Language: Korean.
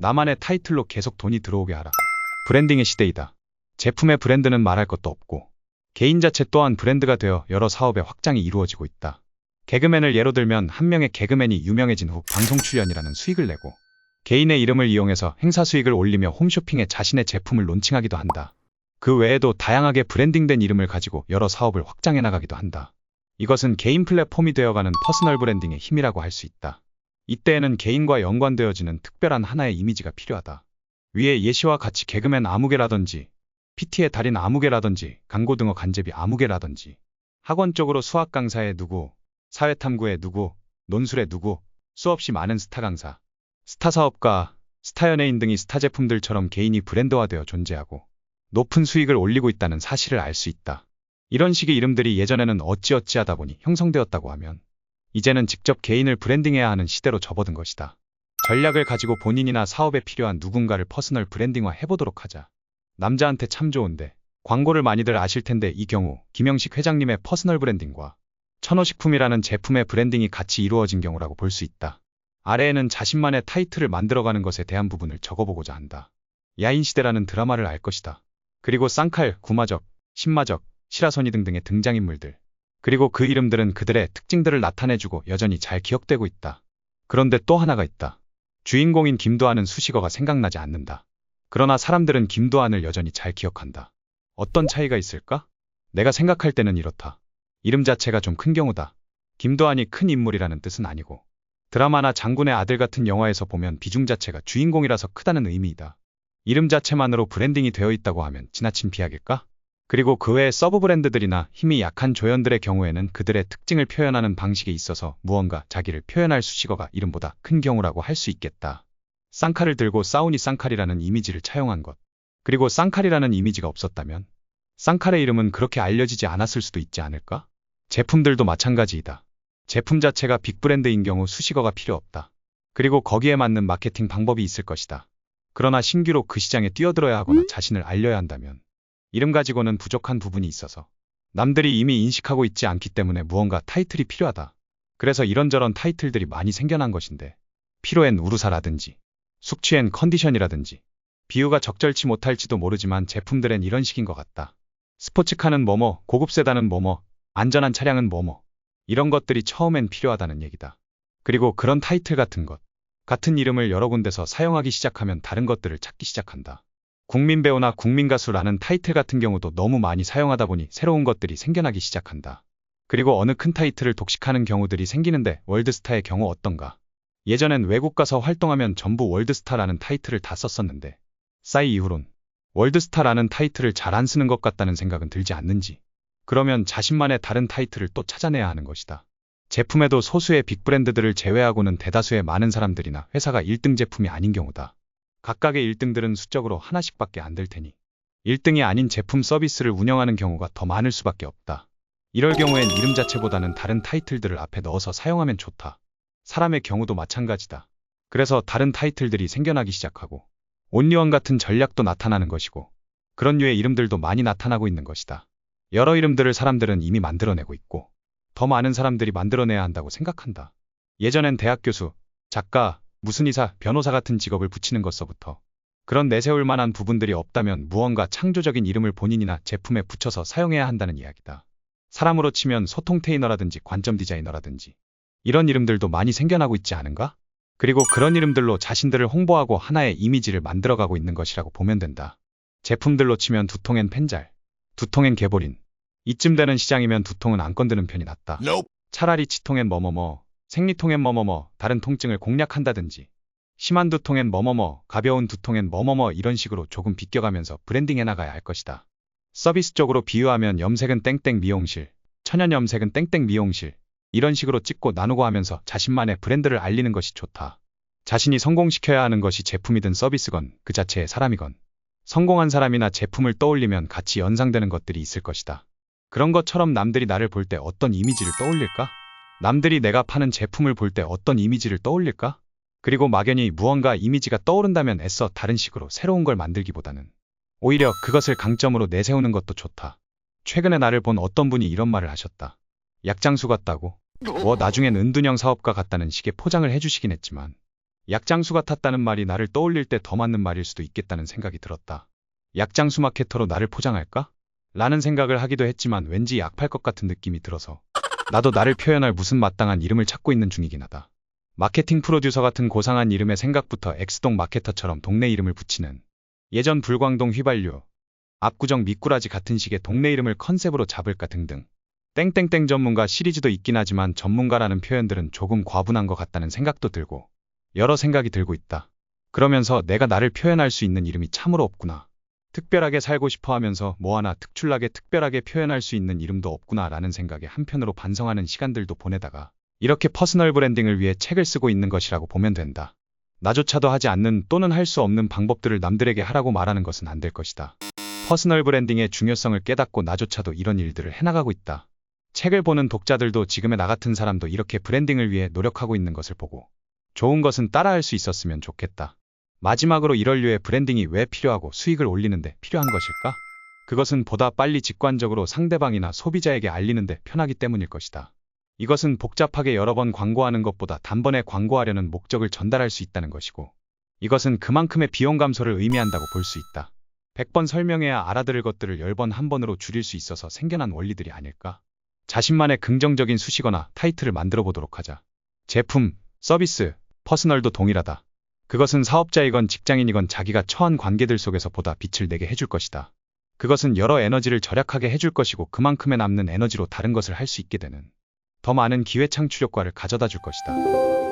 나만의 타이틀로 계속 돈이 들어오게 하라. 브랜딩의 시대이다. 제품의 브랜드는 말할 것도 없고 개인 자체 또한 브랜드가 되어 여러 사업의 확장이 이루어지고 있다. 개그맨을 예로 들면 한 명의 개그맨이 유명해진 후 방송 출연이라는 수익을 내고 개인의 이름을 이용해서 행사 수익을 올리며 홈쇼핑에 자신의 제품을 론칭하기도 한다. 그 외에도 다양하게 브랜딩된 이름을 가지고 여러 사업을 확장해 나가기도 한다. 이것은 개인 플랫폼이 되어가는 퍼스널 브랜딩의 힘이라고 할 수 있다. 이때에는 개인과 연관되어지는 특별한 하나의 이미지가 필요하다. 위에 예시와 같이 개그맨 아무개라든지 PT의 달인 아무개라든지 강고등어 간제비 아무개라든지 학원 쪽으로 수학 강사의 누구, 사회탐구의 누구, 논술의 누구, 수없이 많은 스타 강사, 스타 사업가, 스타 연예인 등이 스타 제품들처럼 개인이 브랜드화되어 존재하고 높은 수익을 올리고 있다는 사실을 알 수 있다. 이런 식의 이름들이 예전에는 어찌어찌하다 보니 형성되었다고 하면 이제는 직접 개인을 브랜딩해야 하는 시대로 접어든 것이다. 전략을 가지고 본인이나 사업에 필요한 누군가를 퍼스널 브랜딩화 해보도록 하자. 남자한테 참 좋은데 광고를 많이들 아실 텐데 이 경우 김영식 회장님의 퍼스널 브랜딩과 천호식품이라는 제품의 브랜딩이 같이 이루어진 경우라고 볼 수 있다. 아래에는 자신만의 타이틀을 만들어가는 것에 대한 부분을 적어보고자 한다. 야인시대라는 드라마를 알 것이다. 그리고 쌍칼, 구마적, 신마적, 시라소니 등등의 등장인물들. 그리고 그 이름들은 그들의 특징들을 나타내주고 여전히 잘 기억되고 있다. 그런데 또 하나가 있다. 주인공인 김도한은 수식어가 생각나지 않는다. 그러나 사람들은 김도한을 여전히 잘 기억한다. 어떤 차이가 있을까? 내가 생각할 때는 이렇다. 이름 자체가 좀 큰 경우다. 김도한이 큰 인물이라는 뜻은 아니고 드라마나 장군의 아들 같은 영화에서 보면 비중 자체가 주인공이라서 크다는 의미이다. 이름 자체만으로 브랜딩이 되어 있다고 하면 지나친 비약일까? 그리고 그 외의 서브 브랜드들이나 힘이 약한 조연들의 경우에는 그들의 특징을 표현하는 방식에 있어서 무언가 자기를 표현할 수식어가 이름보다 큰 경우라고 할 수 있겠다. 쌍칼을 들고 싸우니 쌍칼이라는 이미지를 차용한 것. 그리고 쌍칼이라는 이미지가 없었다면 쌍칼의 이름은 그렇게 알려지지 않았을 수도 있지 않을까? 제품들도 마찬가지이다. 제품 자체가 빅브랜드인 경우 수식어가 필요 없다. 그리고 거기에 맞는 마케팅 방법이 있을 것이다. 그러나 신규로 그 시장에 뛰어들어야 하거나 자신을 알려야 한다면 이름 가지고는 부족한 부분이 있어서 남들이 이미 인식하고 있지 않기 때문에 무언가 타이틀이 필요하다. 그래서 이런저런 타이틀들이 많이 생겨난 것인데 피로엔 우루사라든지 숙취엔 컨디션이라든지 비유가 적절치 못할지도 모르지만 제품들엔 이런 식인 것 같다. 스포츠카는 뭐뭐, 고급 세단은 뭐뭐, 안전한 차량은 뭐뭐 이런 것들이 처음엔 필요하다는 얘기다. 그리고 그런 타이틀 같은 것, 같은 이름을 여러 군데서 사용하기 시작하면 다른 것들을 찾기 시작한다. 국민배우나 국민가수라는 타이틀 같은 경우도 너무 많이 사용하다 보니 새로운 것들이 생겨나기 시작한다. 그리고 어느 큰 타이틀을 독식하는 경우들이 생기는데 월드스타의 경우 어떤가? 예전엔 외국 가서 활동하면 전부 월드스타라는 타이틀을 다 썼었는데 싸이 이후론 월드스타라는 타이틀을 잘 안 쓰는 것 같다는 생각은 들지 않는지. 그러면 자신만의 다른 타이틀을 또 찾아내야 하는 것이다. 제품에도 소수의 빅브랜드들을 제외하고는 대다수의 많은 사람들이나 회사가 1등 제품이 아닌 경우다. 각각의 1등들은 수적으로 하나씩밖에 안 될 테니 1등이 아닌 제품 서비스를 운영하는 경우가 더 많을 수밖에 없다. 이럴 경우엔 이름 자체보다는 다른 타이틀들을 앞에 넣어서 사용하면 좋다. 사람의 경우도 마찬가지다. 그래서 다른 타이틀들이 생겨나기 시작하고 온리원 같은 전략도 나타나는 것이고 그런 류의 이름들도 많이 나타나고 있는 것이다. 여러 이름들을 사람들은 이미 만들어내고 있고 더 많은 사람들이 만들어내야 한다고 생각한다. 예전엔 대학 교수, 작가, 무슨 이사, 변호사 같은 직업을 붙이는 것서부터 그런 내세울 만한 부분들이 없다면 무언가 창조적인 이름을 본인이나 제품에 붙여서 사용해야 한다는 이야기다. 사람으로 치면 소통 테이너라든지 관점 디자이너라든지 이런 이름들도 많이 생겨나고 있지 않은가? 그리고 그런 이름들로 자신들을 홍보하고 하나의 이미지를 만들어가고 있는 것이라고 보면 된다. 제품들로 치면 두통엔 펜잘, 두통엔 개보린, 이쯤 되는 시장이면 두통은 안 건드는 편이 낫다. 차라리 치통엔 뭐뭐뭐, 생리통엔 뭐뭐뭐, 다른 통증을 공략한다든지 심한 두통엔 뭐뭐뭐, 가벼운 두통엔 뭐뭐뭐 이런 식으로 조금 비껴가면서 브랜딩해 나가야 할 것이다. 서비스 쪽으로 비유하면 염색은 땡땡 미용실, 천연 염색은 땡땡 미용실 이런 식으로 찍고 나누고 하면서 자신만의 브랜드를 알리는 것이 좋다. 자신이 성공시켜야 하는 것이 제품이든 서비스건 그 자체의 사람이건 성공한 사람이나 제품을 떠올리면 같이 연상되는 것들이 있을 것이다. 그런 것처럼 남들이 나를 볼 때 어떤 이미지를 떠올릴까? 남들이 내가 파는 제품을 볼 때 어떤 이미지를 떠올릴까? 그리고 막연히 무언가 이미지가 떠오른다면 애써 다른 식으로 새로운 걸 만들기보다는 오히려 그것을 강점으로 내세우는 것도 좋다. 최근에 나를 본 어떤 분이 이런 말을 하셨다. 약장수 같다고? 나중엔 은둔형 사업가 같다는 식의 포장을 해주시긴 했지만 약장수 같았다는 말이 나를 떠올릴 때 더 맞는 말일 수도 있겠다는 생각이 들었다. 약장수 마케터로 나를 포장할까? 라는 생각을 하기도 했지만 왠지 약팔 것 같은 느낌이 들어서 나도 나를 표현할 무슨 마땅한 이름을 찾고 있는 중이긴 하다. 마케팅 프로듀서 같은 고상한 이름의 생각부터 엑스동 마케터처럼 동네 이름을 붙이는 예전 불광동 휘발유, 압구정 미꾸라지 같은 식의 동네 이름을 컨셉으로 잡을까 등등. 땡땡땡 전문가 시리즈도 있긴 하지만 전문가라는 표현들은 조금 과분한 것 같다는 생각도 들고 여러 생각이 들고 있다. 그러면서 내가 나를 표현할 수 있는 이름이 참으로 없구나. 특별하게 살고 싶어 하면서 뭐 하나 특출나게 특별하게 표현할 수 있는 이름도 없구나 라는 생각에 한편으로 반성하는 시간들도 보내다가 이렇게 퍼스널 브랜딩을 위해 책을 쓰고 있는 것이라고 보면 된다. 나조차도 하지 않는 또는 할 수 없는 방법들을 남들에게 하라고 말하는 것은 안 될 것이다. 퍼스널 브랜딩의 중요성을 깨닫고 나조차도 이런 일들을 해나가고 있다. 책을 보는 독자들도 지금의 나 같은 사람도 이렇게 브랜딩을 위해 노력하고 있는 것을 보고 좋은 것은 따라할 수 있었으면 좋겠다. 마지막으로 이럴 류의 브랜딩이 왜 필요하고 수익을 올리는데 필요한 것일까? 그것은 보다 빨리 직관적으로 상대방이나 소비자에게 알리는데 편하기 때문일 것이다. 이것은 복잡하게 여러 번 광고하는 것보다 단번에 광고하려는 목적을 전달할 수 있다는 것이고 이것은 그만큼의 비용 감소를 의미한다고 볼 수 있다. 100번 설명해야 알아들을 것들을 10번 한 번으로 줄일 수 있어서 생겨난 원리들이 아닐까? 자신만의 긍정적인 수식어나 타이틀을 만들어 보도록 하자. 제품, 서비스, 퍼스널도 동일하다. 그것은 사업자이건 직장인이건 자기가 처한 관계들 속에서 보다 빛을 내게 해줄 것이다. 그것은 여러 에너지를 절약하게 해줄 것이고 그만큼의 남는 에너지로 다른 것을 할 수 있게 되는 더 많은 기회 창출 효과를 가져다 줄 것이다.